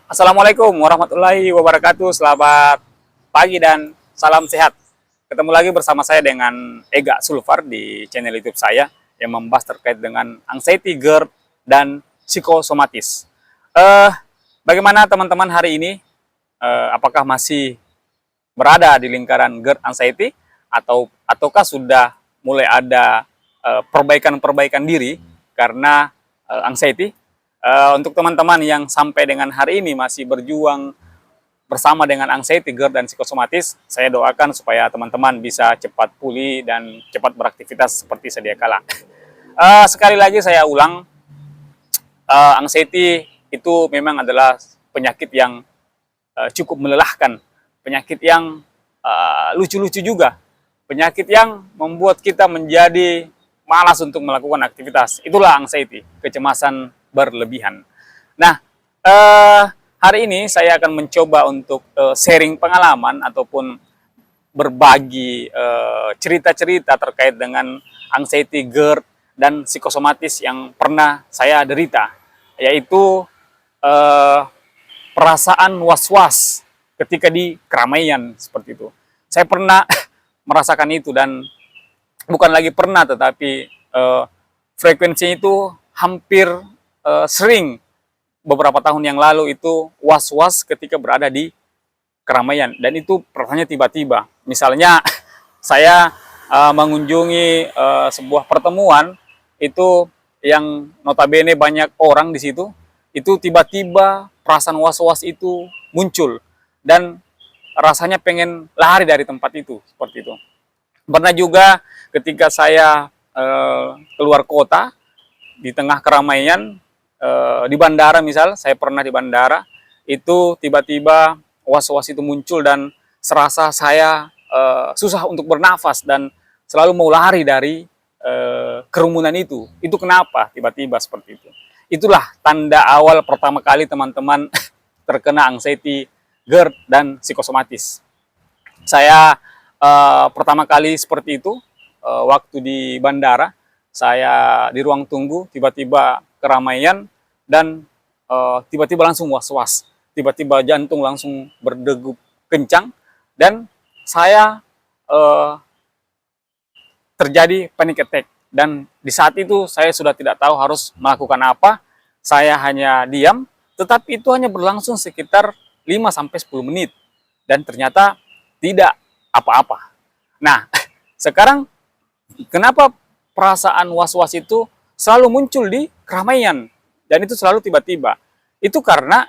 Assalamualaikum warahmatullahi wabarakatuh. Selamat pagi dan salam sehat. Ketemu lagi bersama saya dengan Ega Sulfar di channel YouTube saya yang membahas terkait dengan anxiety, GERD, dan psikosomatis. Eh, Bagaimana teman-teman hari ini? Apakah masih berada di lingkaran GERD anxiety ataukah sudah mulai ada perbaikan-perbaikan diri karena anxiety? Untuk teman-teman yang sampai dengan hari ini masih berjuang bersama dengan anxiety, GERD, dan psikosomatis, saya doakan supaya teman-teman bisa cepat pulih dan cepat beraktivitas seperti sedia kala. Sekali lagi saya ulang, anxiety itu memang adalah penyakit yang cukup melelahkan, penyakit yang lucu-lucu juga, penyakit yang membuat kita menjadi malas untuk melakukan aktivitas. Itulah anxiety, kecemasan berlebihan. Nah, hari ini saya akan mencoba untuk sharing pengalaman ataupun berbagi cerita-cerita terkait dengan anxiety, GERD, dan psikosomatis yang pernah saya derita, yaitu eh, perasaan was-was ketika di keramaian seperti itu. Saya pernah merasakan itu dan bukan lagi pernah, tetapi frekuensinya itu hampir sering beberapa tahun yang lalu itu was-was ketika berada di keramaian, dan itu perasaannya tiba-tiba. Misalnya saya mengunjungi sebuah pertemuan itu yang notabene banyak orang di situ, itu tiba-tiba perasaan was-was itu muncul dan rasanya pengen lari dari tempat itu seperti itu. Pernah juga ketika saya keluar kota di tengah keramaian, di bandara misal, saya pernah di bandara, itu tiba-tiba was-was itu muncul dan serasa saya susah untuk bernafas dan selalu mau lari dari kerumunan itu. Itu kenapa tiba-tiba seperti itu? Itulah tanda awal pertama kali teman-teman terkena anxiety, GERD, dan psikosomatis. Saya pertama kali seperti itu waktu di bandara. Saya di ruang tunggu, tiba-tiba keramaian dan tiba-tiba langsung was-was, tiba-tiba jantung langsung berdegup kencang dan saya terjadi panic attack. Dan di saat itu saya sudah tidak tahu harus melakukan apa. Saya hanya diam, tetapi itu hanya berlangsung sekitar 5-10 menit dan ternyata tidak apa-apa. Nah, sekarang kenapa perasaan was-was itu selalu muncul di keramaian dan itu selalu tiba-tiba? Itu karena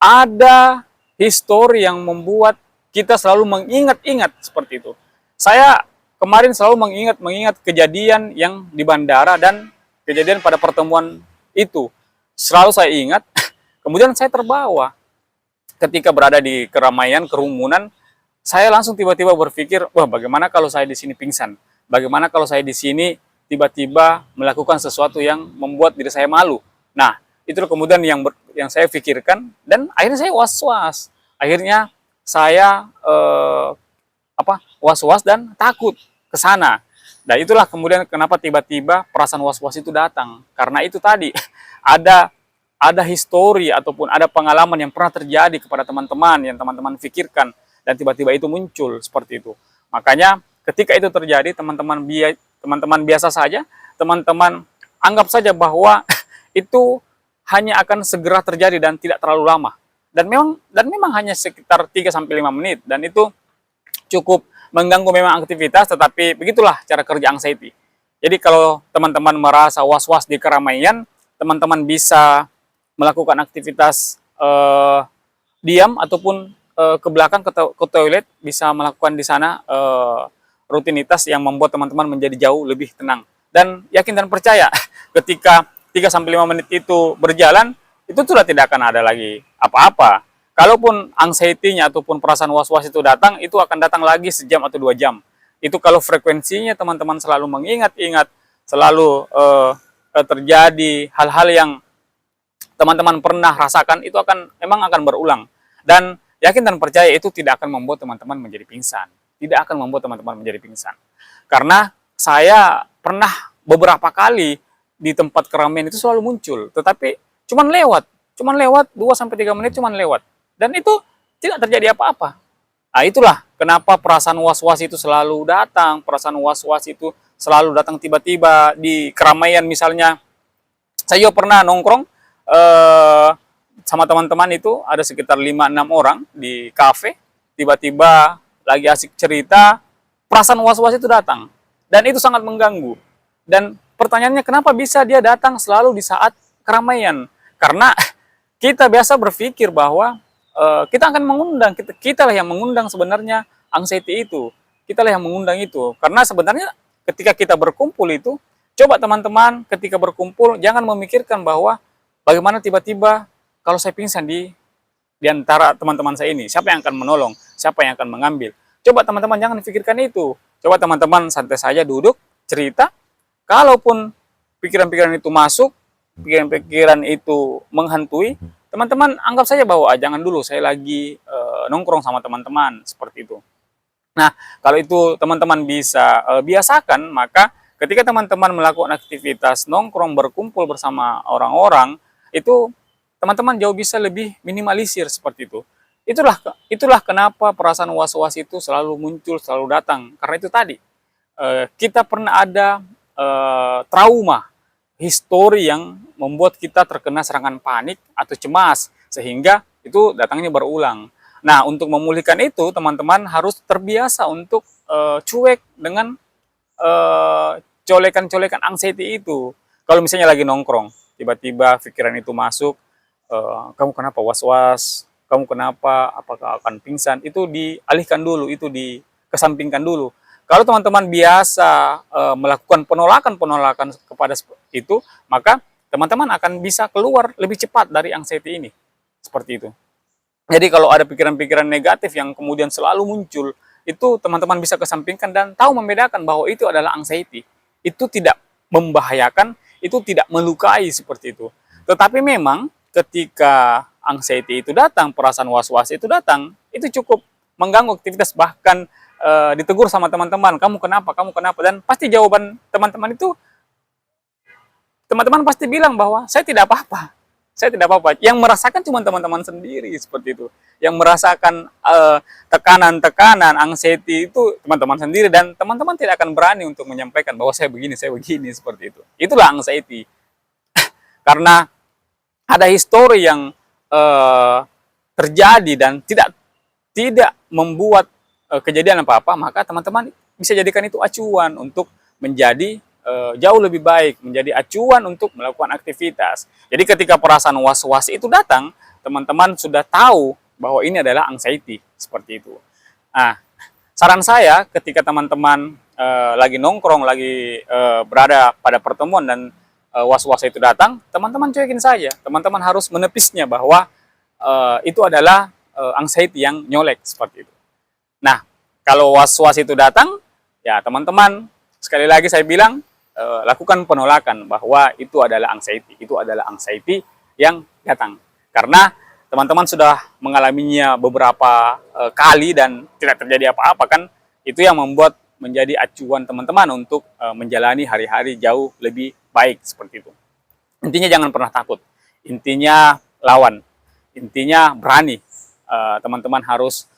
ada histori yang membuat kita selalu mengingat-ingat seperti itu. Saya kemarin selalu mengingat kejadian yang di bandara dan kejadian pada pertemuan itu. Selalu saya ingat, kemudian saya terbawa ketika berada di keramaian, kerumunan. Saya langsung tiba-tiba berpikir, wah, bagaimana kalau saya di sini pingsan? Bagaimana kalau saya di sini tiba-tiba melakukan sesuatu yang membuat diri saya malu? Nah, itu kemudian yang saya pikirkan dan akhirnya saya was-was. Akhirnya saya was-was dan takut ke sana. Nah, itulah kemudian kenapa tiba-tiba perasaan was-was itu datang. Karena itu tadi ada histori ataupun ada pengalaman yang pernah terjadi kepada teman-teman yang teman-teman pikirkan dan tiba-tiba itu muncul seperti itu. Makanya ketika itu terjadi, teman-teman biasa saja, teman-teman anggap saja bahwa itu hanya akan segera terjadi dan tidak terlalu lama. Dan memang hanya sekitar 3-5 menit dan itu cukup mengganggu memang aktivitas, tetapi begitulah cara kerja anxiety. Jadi kalau teman-teman merasa was-was di keramaian, teman-teman bisa melakukan aktivitas diam ataupun ke belakang ke toilet, bisa melakukan di sana rutinitas yang membuat teman-teman menjadi jauh lebih tenang. Dan yakin dan percaya ketika 3-5 menit itu berjalan, itu sudah tidak akan ada lagi apa-apa. Kalaupun anxiety-nya ataupun perasaan was-was itu datang, itu akan datang lagi sejam atau 2 jam. Itu kalau frekuensinya teman-teman selalu mengingat-ingat, selalu terjadi hal-hal yang teman-teman pernah rasakan, itu memang akan berulang. Dan yakin dan percaya itu tidak akan membuat teman-teman menjadi pingsan. Tidak akan membuat teman-teman menjadi pingsan. Karena saya pernah beberapa kali di tempat keramaian itu selalu muncul, tetapi cuman lewat. Cuman lewat 2 sampai 3 menit, cuman lewat. Dan itu tidak terjadi apa-apa. Nah, itulah kenapa perasaan was-was itu selalu datang, perasaan was-was itu selalu datang tiba-tiba di keramaian. Misalnya, saya juga pernah nongkrong sama teman-teman, itu ada sekitar 5-6 orang di kafe, tiba-tiba lagi asik cerita, perasaan was-was itu datang. Dan itu sangat mengganggu. Dan pertanyaannya, kenapa bisa dia datang selalu di saat keramaian? Karena kita biasa berpikir bahwa kita akan mengundang, kita lah yang mengundang sebenarnya anxiety itu. Kita lah yang mengundang itu. Karena sebenarnya ketika kita berkumpul itu, coba teman-teman ketika berkumpul jangan memikirkan bahwa bagaimana tiba-tiba kalau saya pingsan di antara teman-teman saya ini, siapa yang akan menolong, siapa yang akan mengambil. Coba teman-teman jangan pikirkan itu. Coba teman-teman santai saja duduk, cerita. Kalaupun pikiran-pikiran itu masuk, pikiran-pikiran itu menghantui, teman-teman anggap saja bahwa jangan dulu, saya lagi nongkrong sama teman-teman, seperti itu. Nah, kalau itu teman-teman bisa biasakan, maka ketika teman-teman melakukan aktivitas nongkrong, berkumpul bersama orang-orang, itu teman-teman jauh bisa lebih minimalisir seperti itu. Itulah kenapa perasaan was-was itu selalu muncul, selalu datang. Karena itu tadi, kita pernah ada trauma, histori yang membuat kita terkena serangan panik atau cemas, sehingga itu datangnya berulang. Nah, untuk memulihkan itu, teman-teman harus terbiasa untuk cuek dengan colekan-colekan anxiety itu. Kalau misalnya lagi nongkrong, tiba-tiba pikiran itu masuk, kamu kenapa was-was, kamu kenapa, apakah akan pingsan, itu dialihkan dulu, itu dikesampingkan dulu. Kalau teman-teman biasa melakukan penolakan-penolakan kepada itu, maka teman-teman akan bisa keluar lebih cepat dari anxiety ini. Seperti itu. Jadi kalau ada pikiran-pikiran negatif yang kemudian selalu muncul, itu teman-teman bisa kesampingkan dan tahu membedakan bahwa itu adalah anxiety. Itu tidak membahayakan, itu tidak melukai, seperti itu. Tetapi memang ketika anxiety itu datang, perasaan was-was itu datang, itu cukup mengganggu aktivitas, bahkan ditegur sama teman-teman, kamu kenapa, dan pasti jawaban teman-teman itu, teman-teman pasti bilang bahwa saya tidak apa-apa, yang merasakan cuma teman-teman sendiri, seperti itu, yang merasakan tekanan-tekanan, anxiety itu teman-teman sendiri, dan teman-teman tidak akan berani untuk menyampaikan bahwa saya begini, seperti itu. Itulah anxiety. Karena ada histori yang terjadi dan tidak membuat kejadian apa-apa, maka teman-teman bisa jadikan itu acuan untuk menjadi jauh lebih baik, menjadi acuan untuk melakukan aktivitas. Jadi ketika perasaan was-was itu datang, teman-teman sudah tahu bahwa ini adalah anxiety, seperti itu. Nah, saran saya ketika teman-teman lagi nongkrong, lagi berada pada pertemuan dan was-was itu datang, teman-teman cuekin saja. Teman-teman harus menepisnya bahwa itu adalah anxiety yang nyolek, seperti itu. Nah, kalau was-was itu datang, ya teman-teman, sekali lagi saya bilang, lakukan penolakan bahwa itu adalah anxiety yang datang. Karena teman-teman sudah mengalaminya beberapa kali dan tidak terjadi apa-apa, kan? Itu yang membuat menjadi acuan teman-teman untuk menjalani hari-hari jauh lebih baik, seperti itu. Intinya jangan pernah takut. Intinya lawan. Intinya berani. Teman-teman harus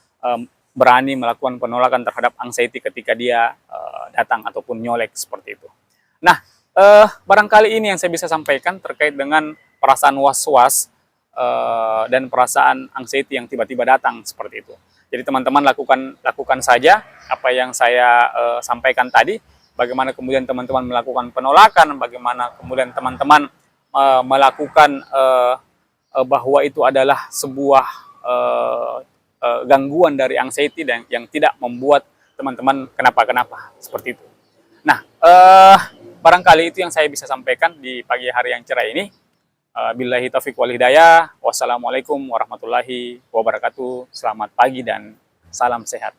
berani melakukan penolakan terhadap anxiety ketika dia datang ataupun nyolek, seperti itu. Nah, barangkali ini yang saya bisa sampaikan terkait dengan perasaan was-was dan perasaan anxiety yang tiba-tiba datang, seperti itu. Jadi teman-teman lakukan saja apa yang saya sampaikan tadi. Bagaimana kemudian teman-teman melakukan penolakan, bagaimana kemudian teman-teman melakukan bahwa itu adalah sebuah gangguan dari anxiety dan yang tidak membuat teman-teman kenapa-kenapa, seperti itu. Nah, barangkali itu yang saya bisa sampaikan di pagi hari yang cerah ini. Billahi taufiq wal hidayah. Wassalamualaikum warahmatullahi wabarakatuh. Selamat pagi dan salam sehat.